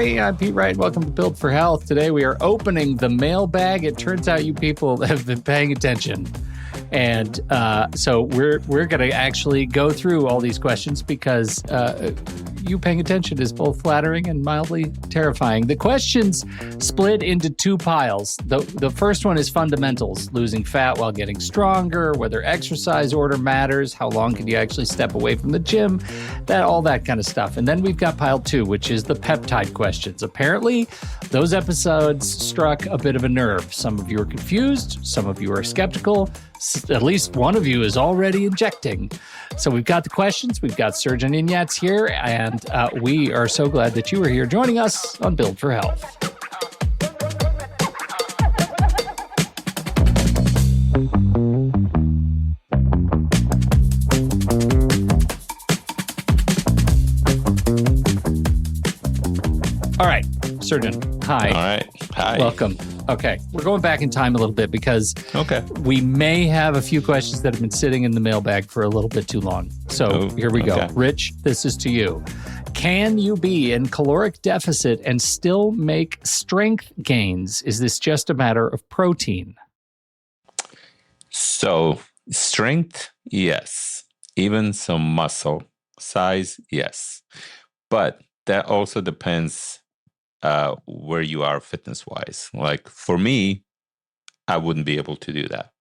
everybody. I'm Pete Wright. Welcome to Build for Health. Today we are opening the mailbag. It turns out you people have been paying attention. And so we're going to actually go through all these questions because you paying attention is both flattering and mildly terrifying. The questions split into two piles. The first one is fundamentals, losing fat while getting stronger, whether exercise order matters, how long can you actually step away from the gym, all that kind of stuff. And then we've got pile two, which is the peptide questions. Apparently, those episodes struck a bit of a nerve. Some of you are confused, some of you are skeptical. At least one of you is already injecting. So we've got the questions. We've got Surgeon Inyats here, and we are so glad that you are here joining us on Build for Health. All right, Surgeon. Hi. All right. Hi. Welcome. Okay, we're going back in time a little bit because we may have a few questions that have been sitting in the mailbag for a little bit too long. So here we go. Rich, this is to you. Can you be in caloric deficit and still make strength gains? Is this just a matter of protein? So strength, yes. Even some muscle size, yes. But that also depends where you are fitness-wise. Like for me, I wouldn't be able to do that.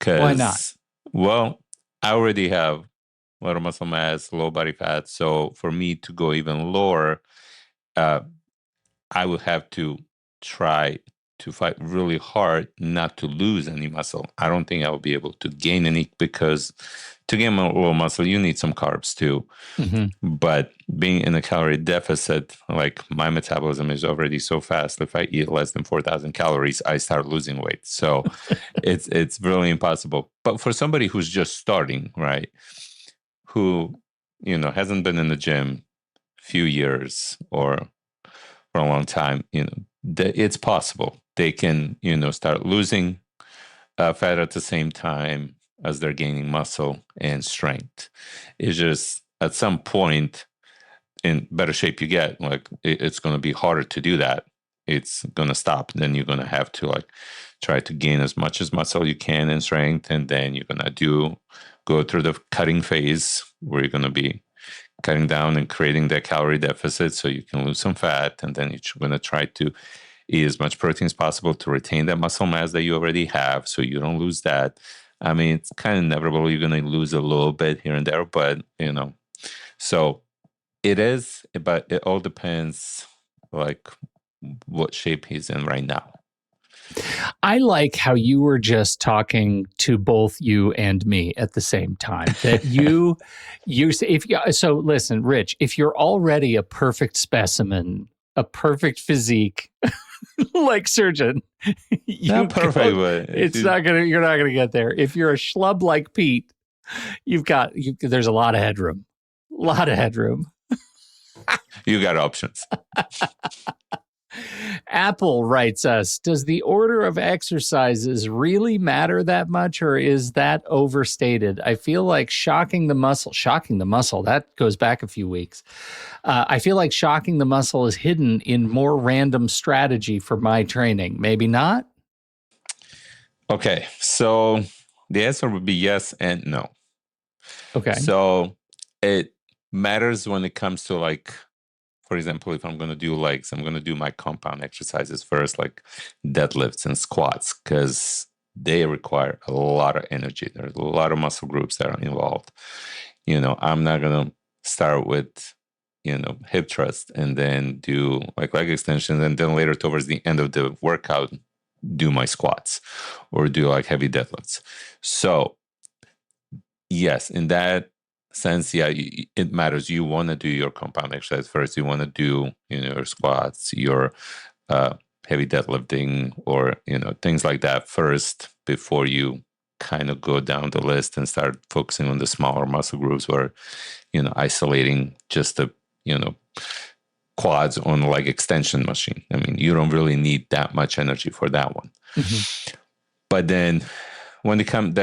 Why not? Well, I already have a lot of muscle mass, low body fat. So for me to go even lower, I would have to try to fight really hard not to lose any muscle. I don't think I will be able to gain any because to gain a little muscle, you need some carbs too. Mm-hmm. But being in a calorie deficit, like my metabolism is already so fast. If I eat less than 4,000 calories, I start losing weight. So it's really impossible. But for somebody who's just starting, right, who, hasn't been in the gym a few years or for a long time, it's possible. They can, start losing fat at the same time as they're gaining muscle and strength. It's just at some point, in better shape you get, like it's going to be harder to do that. It's going to stop. Then you're going to have to try to gain as much as muscle you can in strength, and then you're going to go through the cutting phase where you're going to be cutting down and creating that calorie deficit so you can lose some fat, and then you're going to try to eat as much protein as possible to retain that muscle mass that you already have so you don't lose that. I mean, it's kind of inevitable. You're going to lose a little bit here and there, but, so it is, but it all depends, what shape he's in right now. I like how you were just talking to both you and me at the same time. That so listen, Rich, if you're already a perfect specimen, a perfect physique, like Surgeon, not perfect, but you're not gonna get there. If you're a schlub like Pete, there's a lot of headroom. You got options. Apple writes us, does the order of exercises really matter that much, or is that overstated? I feel like shocking the muscle, that goes back a few weeks. I feel like shocking the muscle is hidden in more random strategy for my training. Maybe not? Okay, so the answer would be yes and no. Okay. So it matters when it comes to for example, if I'm going to do legs, I'm going to do my compound exercises first, like deadlifts and squats, because they require a lot of energy. There's a lot of muscle groups that are involved. I'm not going to start with, hip thrust and then do leg extensions, and then later towards the end of the workout, do my squats or do heavy deadlifts. So yes, in that sense, yeah, it matters. You want to do your compound exercise first. You want to do, your squats, your heavy deadlifting, or, things like that first before you kind of go down the list and start focusing on the smaller muscle groups or, isolating just the, quads on leg extension machine. I mean, you don't really need that much energy for that one. Mm-hmm. But then when it comes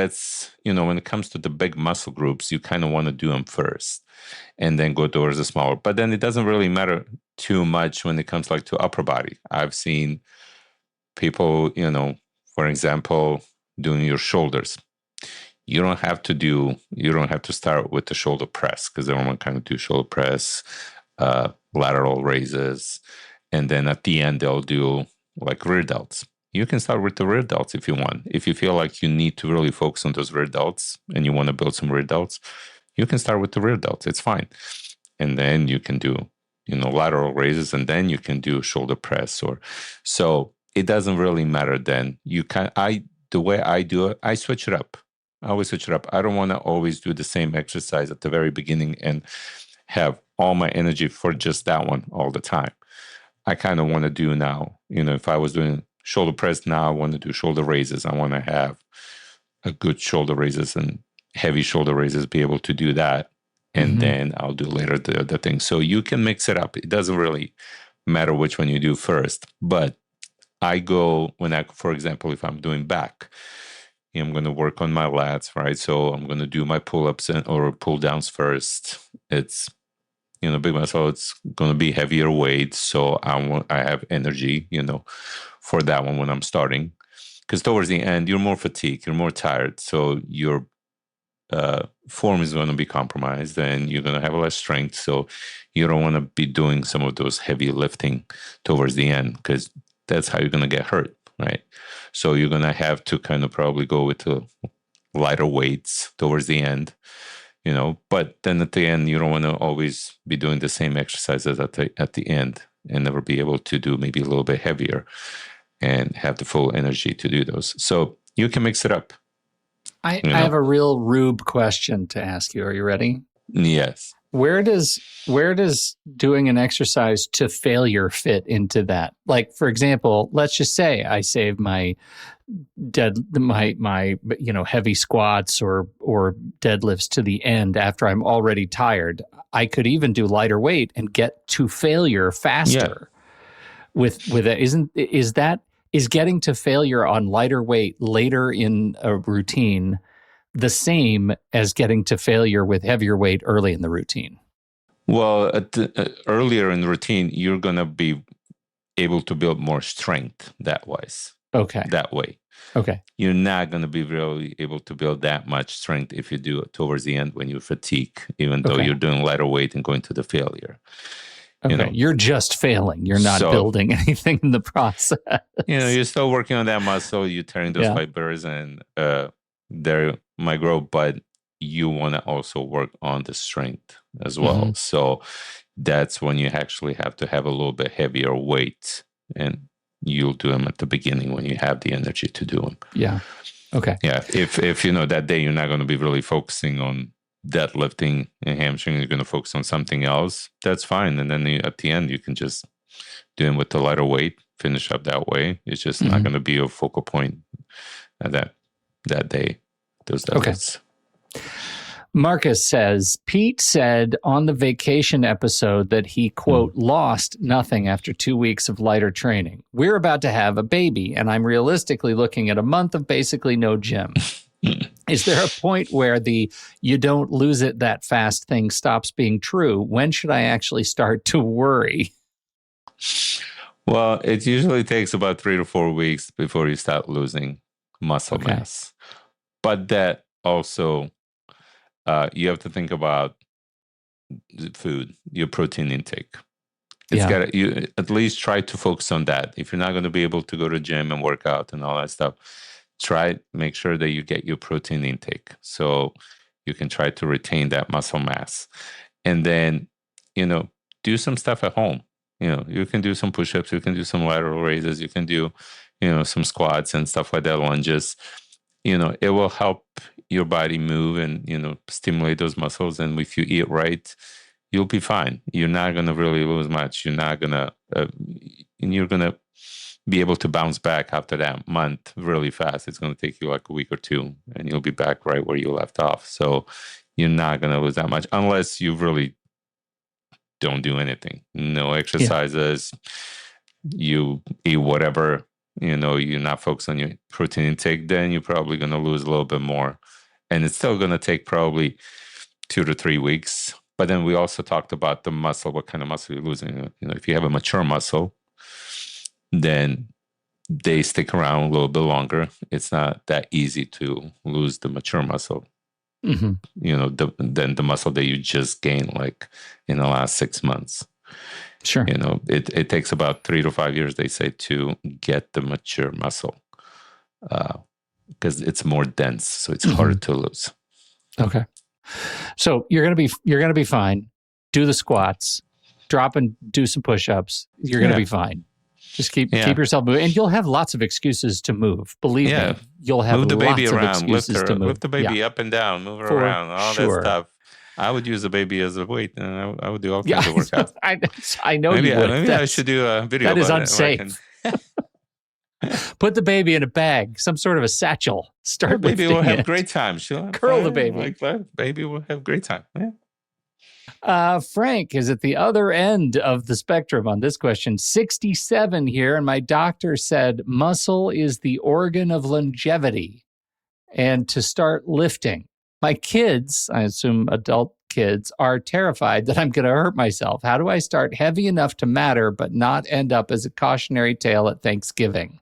to the big muscle groups, you kind of want to do them first and then go towards the smaller. But then it doesn't really matter too much when it comes like to upper body. I've seen people, for example, doing your shoulders. You don't have to start with the shoulder press, because everyone kind of do shoulder press, lateral raises, and then at the end they'll do like rear delts. You can start with the rear delts if you want. If you feel like you need to really focus on those rear delts and you want to build some rear delts, you can start with the rear delts. It's fine. And then you can do, lateral raises, and then you can do shoulder press. So it doesn't really matter then. The way I do it, I switch it up. I always switch it up. I don't want to always do the same exercise at the very beginning and have all my energy for just that one all the time. I kind of want to do now, if I was doing shoulder press now, I want to do shoulder raises. I want to have a good shoulder raises and heavy shoulder raises, be able to do that. And then I'll do later the other thing. So you can mix it up. It doesn't really matter which one you do first. But I go for example, if I'm doing back, I'm going to work on my lats, right? So I'm going to do my pull-ups or pull-downs first. It's, big muscle, it's going to be heavier weight. So I have energy, for that one when I'm starting. Because towards the end, you're more fatigued, you're more tired. So your form is going to be compromised and you're going to have less strength. So you don't want to be doing some of those heavy lifting towards the end, because that's how you're going to get hurt, right? So you're going to have to kind of probably go with the lighter weights towards the end, but then at the end, you don't want to always be doing the same exercises at the end and never be able to do maybe a little bit heavier and have the full energy to do those. So you can mix it up. I have a real Rube question to ask you. Are you ready? Yes. Where does doing an exercise to failure fit into that? Like, for example, let's just say I save my heavy squats or deadlifts to the end after I'm already tired. I could even do lighter weight and get to failure faster. Yeah. With it, is getting to failure on lighter weight later in a routine the same as getting to failure with heavier weight early in the routine? Well, earlier in the routine, you're going to be able to build more strength that way. Okay. You're not going to be really able to build that much strength if you do it towards the end when you fatigue, even though you're doing lighter weight and going to the failure. Okay, you're just failing. You're not building anything in the process. You're still working on that muscle. You're tearing those fibers, and they might grow, but you want to also work on the strength as well. So that's when you actually have to have a little bit heavier weight, and you'll do them at the beginning when you have the energy to do them. Yeah. Okay. Yeah. If that day you're not going to be really focusing on deadlifting and hamstring, you're going to focus on something else, that's fine. And then at the end, you can just do it with the lighter weight, finish up that way. It's just not going to be a focal point at that day, those deadlifts. Okay. Marcus says, Pete said on the vacation episode that he, quote, lost nothing after 2 weeks of lighter training. We're about to have a baby, and I'm realistically looking at a month of basically no gym. Is there a point where the you don't lose it that fast thing stops being true? When should I actually start to worry? Well, it usually takes about 3 to 4 weeks before you start losing muscle mass. But that also, you have to think about food, your protein intake. You at least try to focus on that. If you're not going to be able to go to the gym and work out and all that stuff, make sure that you get your protein intake so you can try to retain that muscle mass. And then, do some stuff at home. You can do some push-ups, you can do some lateral raises, you can do, some squats and stuff like that, lunges. It will help your body move and, stimulate those muscles. And if you eat right, you'll be fine. You're not going to really lose much. You're not going to, and you're going to be able to bounce back after that month really fast. It's going to take you like a week or two and you'll be back right where you left off. So you're not going to lose that much unless you really don't do anything. No exercises. You eat whatever, you're not focused on your protein intake, then you're probably going to lose a little bit more. And it's still going to take probably 2 to 3 weeks. But then we also talked about the muscle, what kind of muscle you're losing. If you have a mature muscle, then they stick around a little bit longer. It's not that easy to lose the mature muscle. Than the muscle that you just gained like in the last 6 months. Sure. It takes about 3 to 5 years, they say, to get the mature muscle because it's more dense, so it's harder to lose. Okay. So you're gonna be fine. Do the squats, drop and do some push-ups. You're gonna be fine. Just keep yourself moving, and you'll have lots of excuses to move. Believe me, you'll have move the baby lots around, of excuses to move. lift the baby up and down, move her around, all that stuff. I would use the baby as a weight, and I would do all kinds of workouts. I know you would. Maybe I should do a video. That is unsafe. Put the baby in a bag, some sort of a satchel. Start. The baby will have a great time. She'll curl the baby. Like that. Baby will have a great time. Yeah. Frank is at the other end of the spectrum on this question. 67 here, and my doctor said muscle is the organ of longevity and to start lifting. My kids, I assume adult kids, are terrified that I'm going to hurt myself. How do I start heavy enough to matter but not end up as a cautionary tale at Thanksgiving?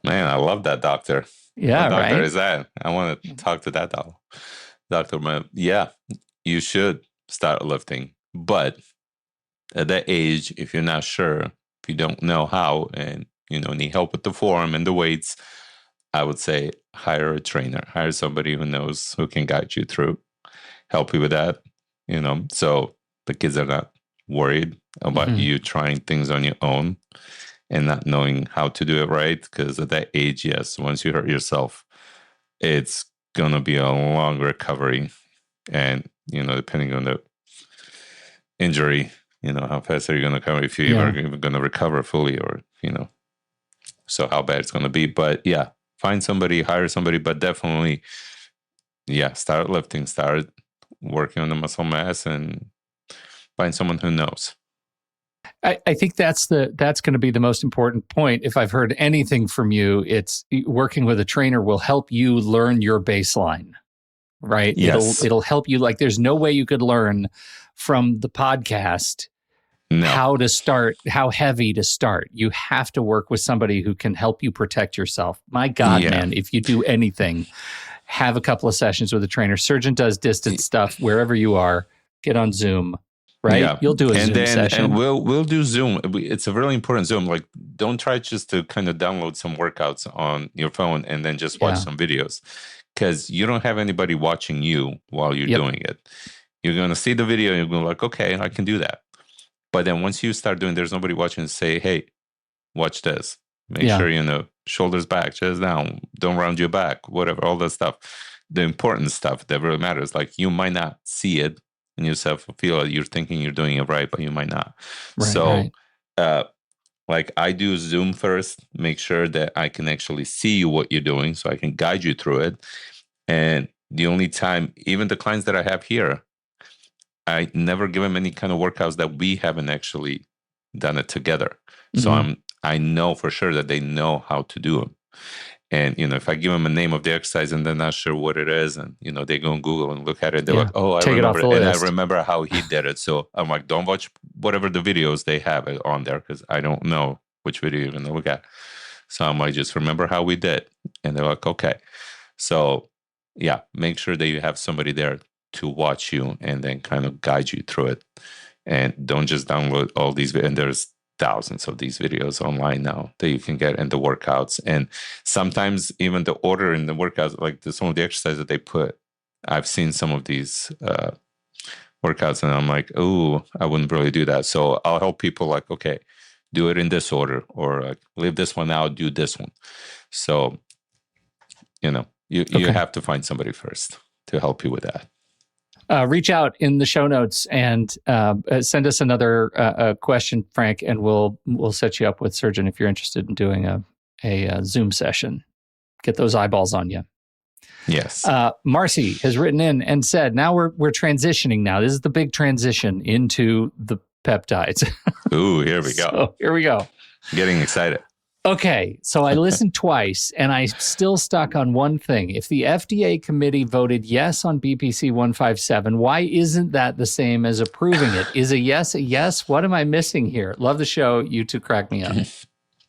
Man, I love that doctor. Yeah, what doctor right? is that? I want to talk to that doctor. Man, yeah, you should start lifting, but at that age, if you're not sure, if you don't know how, and need help with the form and the weights, I would say hire a trainer, hire somebody who knows, who can guide you through, help you with that. So the kids are not worried about you trying things on your own and not knowing how to do it right. Because at that age, yes, once you hurt yourself, it's gonna be a long recovery. And, depending on the injury, how fast are you going to recover, if you are even going to recover fully, or, so how bad it's going to be. But yeah, find somebody, hire somebody, but definitely, start lifting, start working on the muscle mass, and find someone who knows. I think that's going to be the most important point. If I've heard anything from you, it's working with a trainer will help you learn your baseline. Right. Yes. It'll help you. Like, there's no way you could learn from the podcast how to start, how heavy to start. You have to work with somebody who can help you protect yourself. My God, man, if you do anything, have a couple of sessions with a trainer. Surgeon does distance stuff wherever you are. Get on Zoom. Right. Yeah. You'll do a Zoom session. And we'll do Zoom. It's a really important Zoom. Like, don't try just to kind of download some workouts on your phone and then just watch some videos. Because you don't have anybody watching you while you're doing it. You're going to see the video and you're going to like, okay, I can do that. But then once you start doing, there's nobody watching, say, hey, watch this. Make sure, shoulders back, chest down, don't round your back, whatever, all that stuff. The important stuff that really matters. Like, you might not see it in yourself, feel like you're thinking you're doing it right, but you might not. Like, I do Zoom first, make sure that I can actually see what you're doing so I can guide you through it. And the only time, even the clients that I have here, I never give them any kind of workouts that we haven't actually done it together. So I know for sure that they know how to do them. And, if I give them a name of the exercise and they're not sure what it is, and, they go on Google and look at it, they're like, oh, I remember it. And I remember how he did it. So I'm like, don't watch whatever the videos they have on there, because I don't know which video you're going to look at. So I'm like, just remember how we did. And they're like, okay. So make sure that you have somebody there to watch you and then kind of guide you through it. And don't just download all these, and there's thousands of these videos online now that you can get in the workouts. And sometimes even the order in the workouts, like some of the exercises that they put, I've seen some of these workouts and I'm like, oh, I wouldn't really do that. So I'll help people like, okay, do it in this order, or leave this one out, do this one. So, you have to find somebody first to help you with that. Reach out in the show notes and send us another question, Frank, and we'll set you up with surgeon if you're interested in doing a Zoom session. Get those eyeballs on you. Yes. Marcy has written in and said, now we're transitioning now. This is the big transition into the peptides. Ooh, here we go. So, here we go. Getting excited. Okay, so I listened twice and I'm still stuck on one thing. If the FDA committee voted yes on BPC 157, why isn't that the same as approving it? Is a yes a yes? What am I missing here? Love the show. You two crack me up.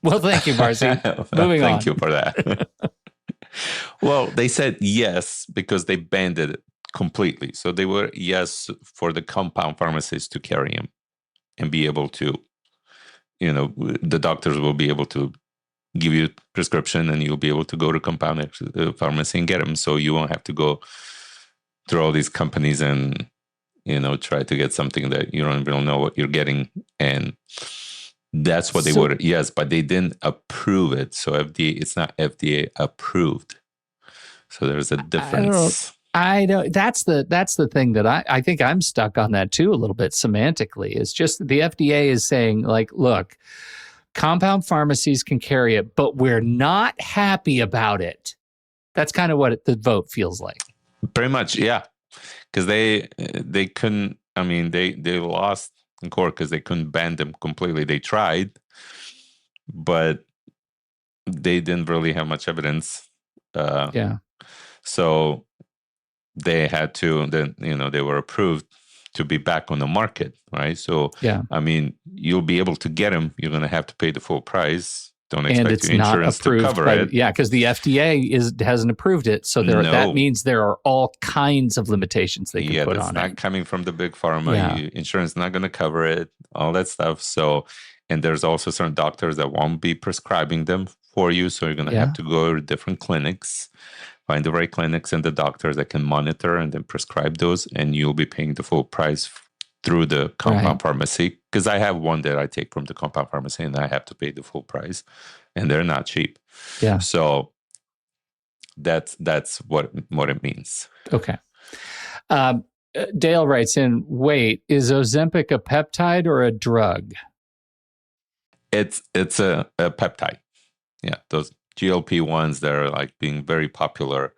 Well, thank you, Marcy. Moving Thank on. you for that. Well, they said yes because they banned it completely. So they were yes for the compound pharmacists to carry them and be able to, the doctors will be able to give you a prescription and you'll be able to go to compound pharmacy and get them. So you won't have to go through all these companies and, try to get something that you don't even know what you're getting. And that's what they would, yes, but they didn't approve it. So FDA, it's not FDA approved. So there's a difference. I know that's the thing that I think I'm stuck on that too a little bit semantically. It's just the FDA is saying like, look, compound pharmacies can carry it, but we're not happy about it. That's kind of what the vote feels like. Pretty much, yeah. Because they couldn't, I mean, they lost in court because they couldn't ban them completely. They tried, but they didn't really have much evidence. Yeah. So they had to, then, they were approved to be back on the market, right? So, yeah. I mean, you'll be able to get them. You're going to have to pay the full price. Don't and expect it's your not insurance approved to cover by, it. Yeah, because the FDA hasn't approved it. So that means there are all kinds of limitations they can put on it. It's not coming from the big pharma. Insurance is not going to cover it, all that stuff. So, and there's also certain doctors that won't be prescribing them for you. So you're going to have to go to different clinics, find the right clinics and the doctors that can monitor and then prescribe those. And you'll be paying the full price through the compound pharmacy. Because I have one that I take from the compound pharmacy and I have to pay the full price. And they're not cheap. Yeah. So that's what it means. Okay. Dale writes in, wait, is Ozempic a peptide or a drug? It's a peptide. Yeah, those GLP-1s that are like being very popular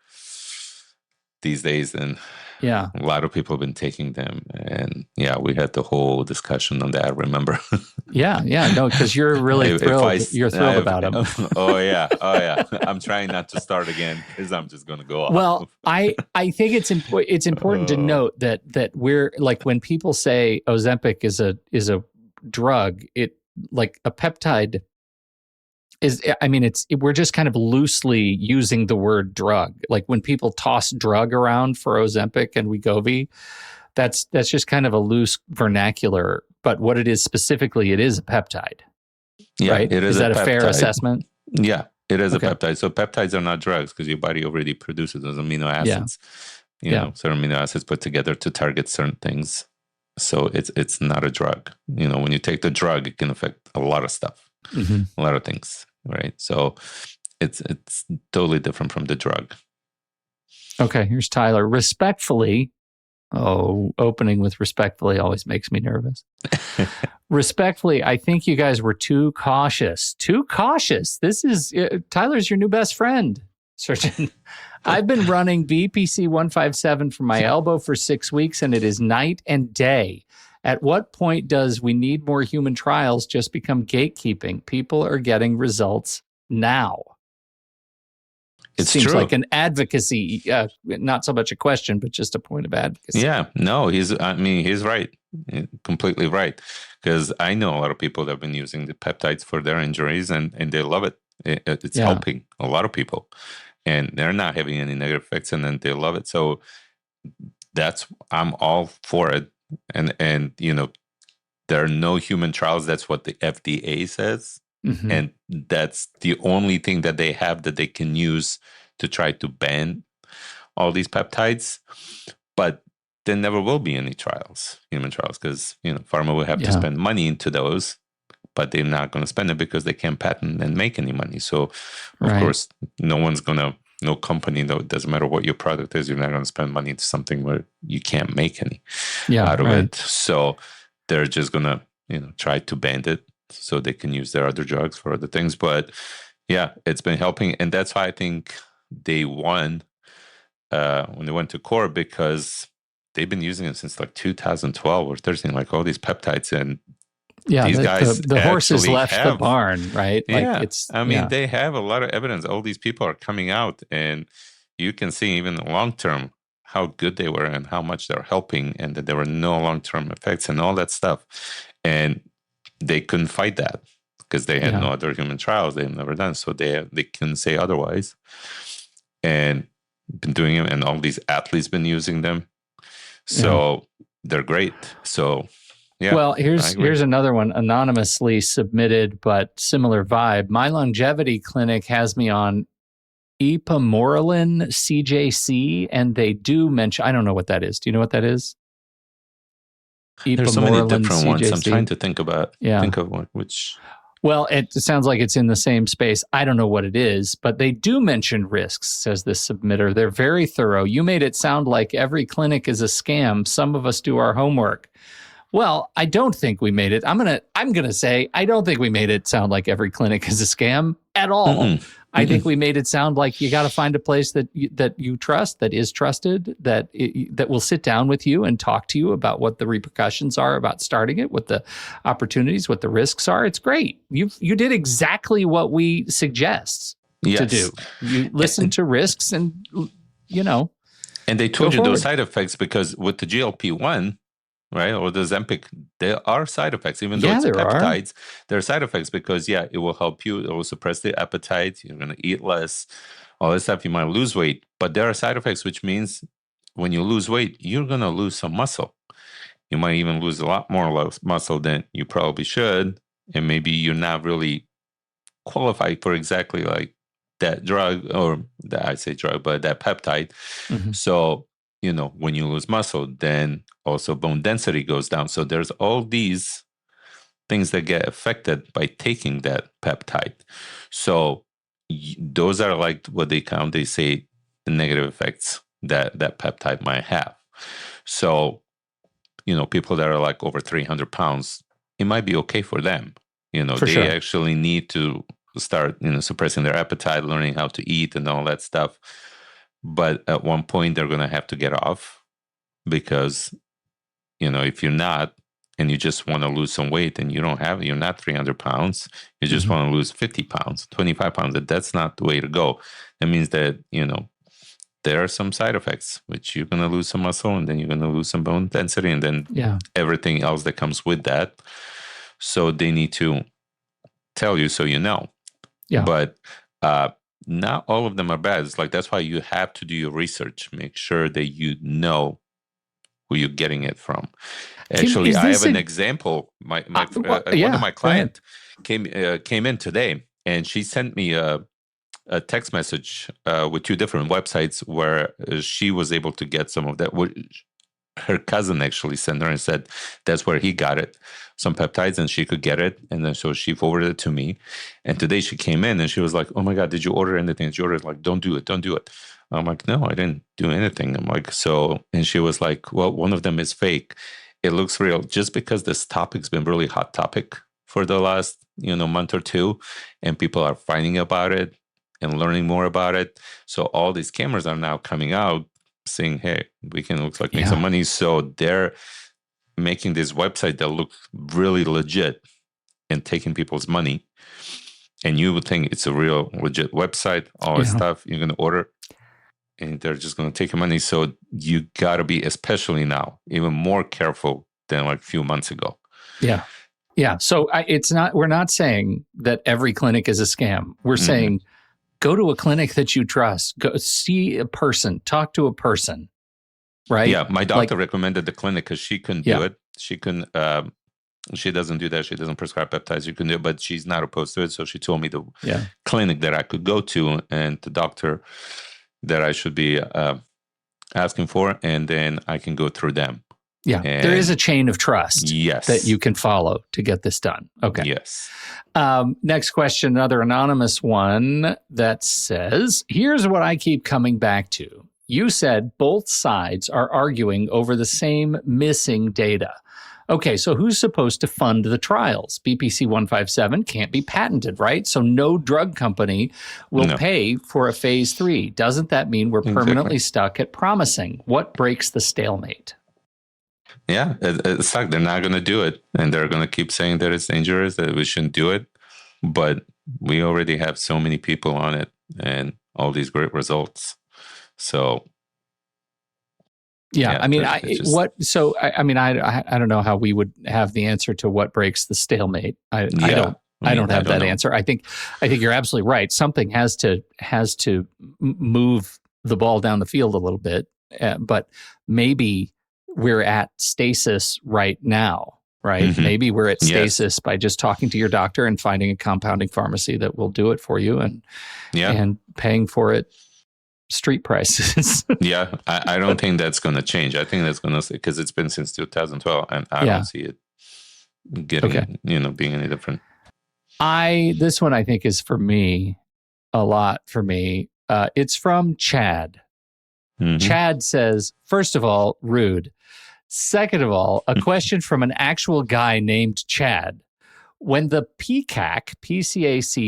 these days, and a lot of people have been taking them. And we had the whole discussion on that, remember? No, because you're really thrilled. You're thrilled about them. Oh yeah. I'm trying not to start again because I'm just going to go off. Well, I think it's important to note that we're like, when people say Ozempic is a drug, it like a peptide is, I mean, we're just kind of loosely using the word drug. Like when people toss drug around for Ozempic and Wegovy, that's just kind of a loose vernacular. But what it is specifically, it is a peptide. Yeah, right? It is that a fair assessment? Yeah, it is a peptide. So peptides are not drugs because your body already produces those amino acids. Certain amino acids put together to target certain things. So it's not a drug. When you take the drug, it can affect a lot of stuff, a lot of things, right? So it's totally different from the drug. Okay, here's Tyler. Respectfully, opening with respectfully always makes me nervous. Respectfully, I think you guys were too cautious. Too cautious. This is Tyler's your new best friend, Surgeon. I've been running BPC 157 for my elbow for 6 weeks, and it is night and day. At what point does we need more human trials just become gatekeeping? People are getting results now. It seems true. like an advocacy, not so much a question, but just a point of advocacy. Yeah, no, he's right. Completely right. Because I know a lot of people that have been using the peptides for their injuries and they love it. It's helping a lot of people. And they're not having any negative effects and then they love it. So I'm all for it. And there are no human trials. That's what the FDA says. Mm-hmm. And that's the only thing that they have that they can use to try to ban all these peptides. But there never will be any human trials, because pharma will have to spend money into those, but they're not going to spend it because they can't patent and make any money. So, of course, no company, it doesn't matter what your product is, you're not going to spend money into something where you can't make any out of it. So they're just going to try to ban it so they can use their other drugs for other things. But it's been helping. And that's why I think they won when they went to court, because they've been using it since like 2012 or 13, like all these peptides. And Yeah, These guys the horses actually left the have, barn, right? Like yeah. it's I mean, yeah, they have a lot of evidence. All these people are coming out, and you can see even long term how good they were and how much they're helping, and that there were no long term effects and all that stuff. And they couldn't fight that because they had yeah, no other human trials. They've never done, so they couldn't say otherwise. And been doing it, and all these athletes been using them, yeah. so they're great. So yeah, Well, I agree. here's another one anonymously submitted, but similar vibe. My longevity clinic has me on ipamorelin CJC, and they do mention. I don't know what that is. Do you know what that is? There's so many Ipamorelin different ones. I'm trying CJC. to Yeah. think of one, which. Well, it sounds like it's in the same space. I don't know what it is, but they do mention risks, says this submitter. They're very thorough. You made it sound like every clinic is a scam. Some of us do our homework. Well, I don't think we made it. I'm gonna say I don't think we made it sound like every clinic is a scam at all. Mm-mm. I think we made it sound like you got to find a place that you trust, that is trusted, that will sit down with you and talk to you about what the repercussions are about starting it, what the opportunities, what the risks are. It's great. You did exactly what we suggest to do. You listen to risks and And they told you forward. those side effects because with the GLP-1, right, or the Ozempic, there are side effects. Even though it's peptides, there are side effects because, it will help you. It will suppress the appetite. You're going to eat less, all this stuff. You might lose weight. But there are side effects, which means when you lose weight, you're going to lose some muscle. You might even lose a lot more muscle than you probably should. And maybe you're not really qualified for exactly like that drug, or I say drug, but that peptide. Mm-hmm. So, when you lose muscle, then also bone density goes down. So there's all these things that get affected by taking that peptide. So those are like what they say the negative effects that peptide might have. So, people that are like over 300 pounds, it might be okay for them. They actually need to start, suppressing their appetite, learning how to eat and all that stuff. But at one point, they're going to have to get off because, if you're not, and you just want to lose some weight and you're not 300 pounds, you just want to lose 50 pounds, 25 pounds, that's not the way to go. That means that, there are some side effects, which you're going to lose some muscle and then you're going to lose some bone density and then everything else that comes with that. So they need to tell you so you know. Yeah. But not all of them are bad. It's like that's why you have to do your research. Make sure that you know who you're getting it from. Actually, I have an example. One of my clients came in today, and she sent me a text message with 2 different websites where she was able to get some of that. Her cousin actually sent her and said that's where he got it, some peptides, and she could get it. And then so she forwarded it to me. And today she came in and she was like, "Oh my God, did you order anything?" She ordered like, "Don't do it, don't do it." I'm like, "No, I didn't do anything." I'm like, "So," and she was like, "Well, one of them is fake. It looks real." Just because this topic's been really hot topic for the last, month or two, and people are finding about it and learning more about it. So all these cameras are now coming out saying, "Hey, we can make some money." So they're making this website that looks really legit and taking people's money. And you would think it's a real legit website, all this stuff you're going to order, and they're just going to take your money. So you got to be, especially now, even more careful than like a few months ago. Yeah. Yeah. So we're not saying that every clinic is a scam. We're saying, go to a clinic that you trust. Go see a person. Talk to a person, right? Yeah, my doctor recommended the clinic because she couldn't do it. She couldn't. She doesn't do that. She doesn't prescribe peptides. You can do it, but she's not opposed to it. So she told me the clinic that I could go to and the doctor that I should be asking for, and then I can go through them. Yeah, and there is a chain of trust that you can follow to get this done. Okay. Yes. Next question, another anonymous one that says, here's what I keep coming back to. You said both sides are arguing over the same missing data. Okay, so who's supposed to fund the trials? BPC 157 can't be patented, right? So no drug company will pay for a phase 3. Doesn't that mean we're permanently stuck at promising? What breaks the stalemate? Yeah, it's like they're not going to do it, and they're going to keep saying that it's dangerous, that we shouldn't do it. But we already have so many people on it and all these great results. So yeah, I mean, it's just, I don't know how we would have the answer to what breaks the stalemate. I don't have that answer. I think you're absolutely right. Something has to move the ball down the field a little bit, but maybe we're at stasis right now, right? Mhm. Maybe we're at Yes. stasis by just talking to your doctor and finding a compounding pharmacy that will do it for you and paying for it street prices. Yeah, I don't think that's going to change. I think that's going to, because it's been since 2012, and I don't see it getting, being any different. This one I think is for me, a lot for me. It's from Chad. Mhm. Chad says, first of all, rude. Second of all, a question from an actual guy named Chad. When the PCAC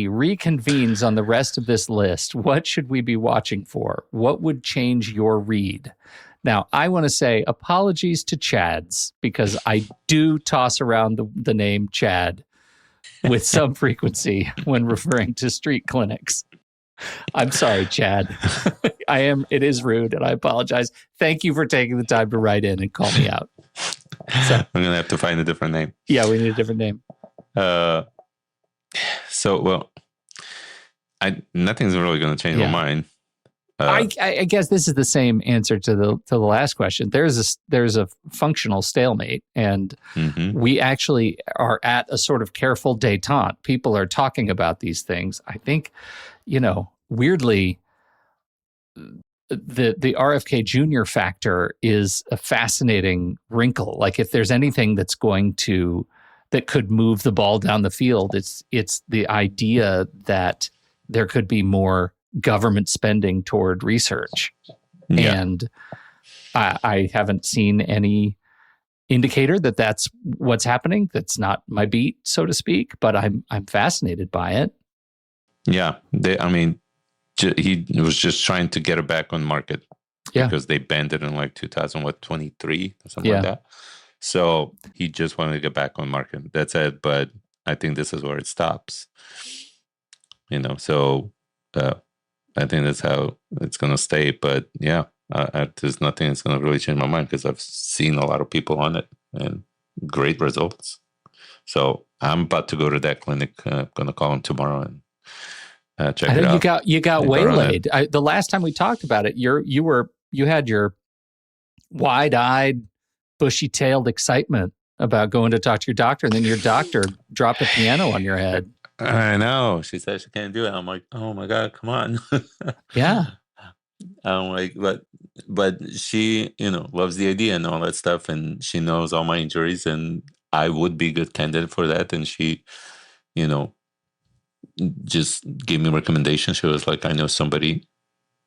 reconvenes on the rest of this list, what should we be watching for? What would change your read? Now, I want to say apologies to Chads, because I do toss around the name Chad with some frequency when referring to street clinics. I'm sorry, Chad. It is rude, and I apologize. Thank you for taking the time to write in and call me out. So, I'm going to have to find a different name. Yeah, we need a different name. Nothing's really going to change my mind. I guess this is the same answer to the last question. There's a functional stalemate, and we actually are at a sort of careful détente. People are talking about these things. I think, weirdly, the RFK Jr. factor is a fascinating wrinkle. Like, if there's anything that could move the ball down the field, it's the idea that there could be more government spending toward research. Yeah. And I haven't seen any indicator that that's what's happening. That's not my beat, so to speak, but I'm fascinated by it. Yeah. He was just trying to get it back on market because they banned it in like 2023 or something like that. So he just wanted to get back on market. That's it. But I think this is where it stops. So I think that's how it's going to stay. But yeah, there's nothing that's going to really change my mind, because I've seen a lot of people on it and great results. So I'm about to go to that clinic. I'm going to call him tomorrow and check it out. You got waylaid. The last time we talked about it, you had your wide-eyed, bushy-tailed excitement about going to talk to your doctor, and then your doctor dropped a piano on your head. I know. She said she can't do it. I'm like, oh my God, come on. Yeah. I'm like, but she, loves the idea and all that stuff, and she knows all my injuries, and I would be a good candidate for that. And she, just gave me a recommendation. She was like, I know somebody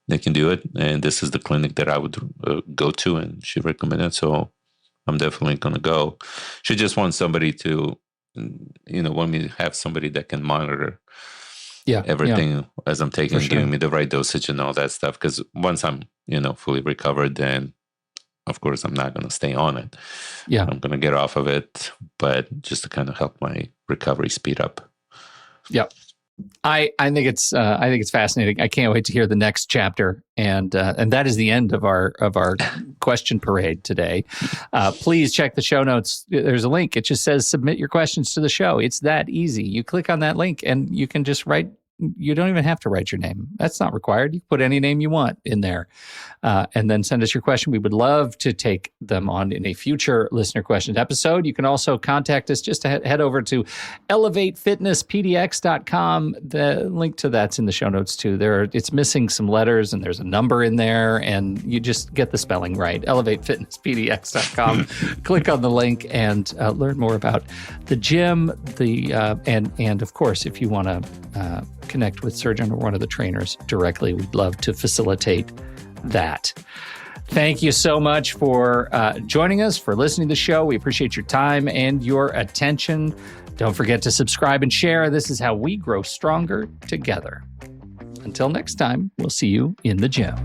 that can do it, and this is the clinic that I would go to, and she recommended. So I'm definitely going to go. She just wants somebody to, want me to have somebody that can monitor everything as I'm taking, giving me the right dosage and all that stuff. Because once I'm, fully recovered, then of course I'm not going to stay on it. Yeah, I'm going to get off of it, but just to kind of help my recovery speed up. Yep. I think it's fascinating. I can't wait to hear the next chapter, and that is the end of our question parade today. Please check the show notes. There's a link. It just says submit your questions to the show. It's that easy. You click on that link and you can just write. You don't even have to write your name. That's not required. You can put any name you want in there, and then send us your question. We would love to take them on in a future listener questions episode. You can also contact us. Just to head over to elevatefitnesspdx.com. The link to that's in the show notes too. It's missing some letters, and there's a number in there, and you just get the spelling right. elevatefitnesspdx.com. Click on the link and learn more about the gym. And of course, if you want to connect with Sergin or one of the trainers directly, we'd love to facilitate that. Thank you so much for joining us, for listening to the show. We appreciate your time and your attention. Don't forget to subscribe and share. This is how we grow stronger together. Until next time, we'll see you in the gym.